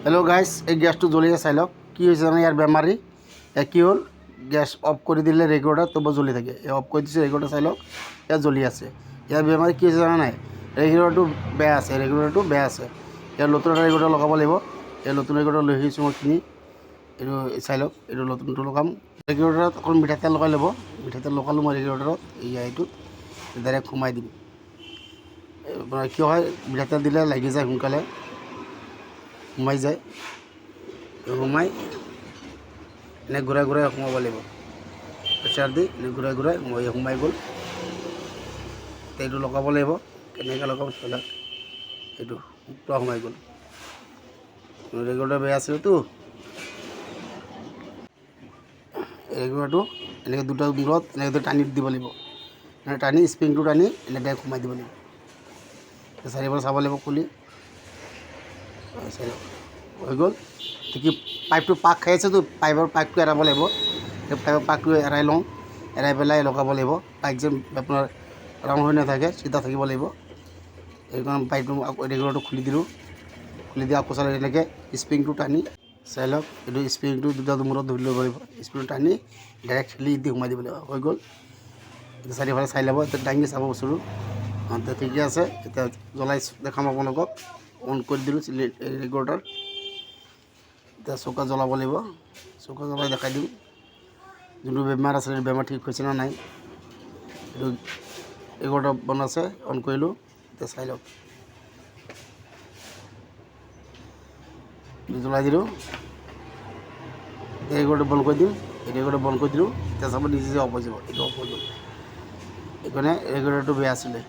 Hello' guys, এই গেছটো জ্বলিয়ে চাই লওক কি হৈছে জানো। ইয়াৰ বেমাৰী কি হ'ল, গেছ অফ কৰি দিলে ৰেগুলেটাৰ তবু জ্বলি থাকে। এই অফ কৰি দিছে ৰেগুলেটাৰ, চাই লওক ইয়াত জ্বলি আছে। ইয়াৰ বেমাৰী কি হৈছে জানা নাই, ৰেগুলেটাৰটো বেয়া আছে। ইয়াৰ নতুন এটা ৰেগুলেটাৰ লগাব লাগিব। এই নতুন ৰেগুলেটাৰ লৈ আহিছোঁ মই কিনি। এইটো চাই লওক, এইটো নতুনটো লগাম। ৰেগুলেটাৰত অকণ মিঠাতেল লগাই ল'ব। মিঠাতেল লগালোঁ মই ৰেগুলেটাৰত, এইটোত ডাইৰেক্ট সোমাই দিম। কি হয়, মিঠাতেল দিলে লাগি যায় সোনকালে, সোমাই যায়। সোমাই এনে ঘূৰাই ঘূৰাই সোমাব লাগিব। প্ৰেছাৰ দি এনে ঘূৰাই ঘূৰাই সোমাই গ'ল। এইটো লগাব লাগিব। কেনেকৈ লগাব চাওক, এইটো পূৰা সোমাই গ'ল। ৰেগুলেটাৰ বেয়া আছিলতো। ৰেগুলেটাৰটো এনেকৈ দুটা মূৰত এনেকৈ টানি দিব লাগিব। টানি স্প্ৰিংটো টানি এনেকৈ সোমাই দিব লাগিব। চাৰিওফালে চাব লাগিব খুলি। হৈ গ'ল। কি পাইপটো পাক খাই আছেতো, পাইপৰ পাইপটো এৰাব লাগিব। সেই পাইপৰ পাকটো এৰাই লওঁ, এৰাই পেলাই লগাব লাগিব। পাইপ যেন আপোনাৰ ৰাউণ্ড হৈ নাথাকে, চিধা থাকিব লাগিব। সেইকাৰণে পাইপটো ৰেগুলেটাৰটো খুলি দিলোঁ। খুলি দি আকৌ চালে এনেকৈ স্প্ৰিংটো টানি চাই লওক, এইটো স্প্ৰিংটো দুটা মূৰত ধৰি ল'ব লাগিব। স্প্ৰিংটো টানি ডাইৰেক্ট ঠেলি দি সোমাই দিব লাগিব। হৈ গ'ল। এতিয়া চাৰিওফালে চাই ল'ব, এতিয়া দাঙি চাব বস্তুটো। এতিয়া ঠিকে আছে। এতিয়া জ্বলাই দেখাম আপোনালোকক। অন কৰি দিলোঁ ৰেগুলেটাৰ। এতিয়া চৌকা জ্বলাব লাগিব। চৌকা জ্বলাই দেখাই দিম যোনটো বেমাৰ আছে, বেমাৰ ঠিক হৈছে নে নাই। এইটো ৰেগুলেটাৰ বন্ধ আছে, অন কৰিলোঁ। এতিয়া চাই লওক, জ্বলাই দিলোঁ। এতিয়া ৰেগুলেটাৰ বন্ধ কৰি দিম। ৰেগুলেটাৰ বন্ধ কৰি দিলোঁ। এতিয়া চাব নিজে অফ হৈ যাব। এইটো অফ হৈ গ'ল। সেইকাৰণে ৰেগুলেটাৰটো বেয়া আছিলে।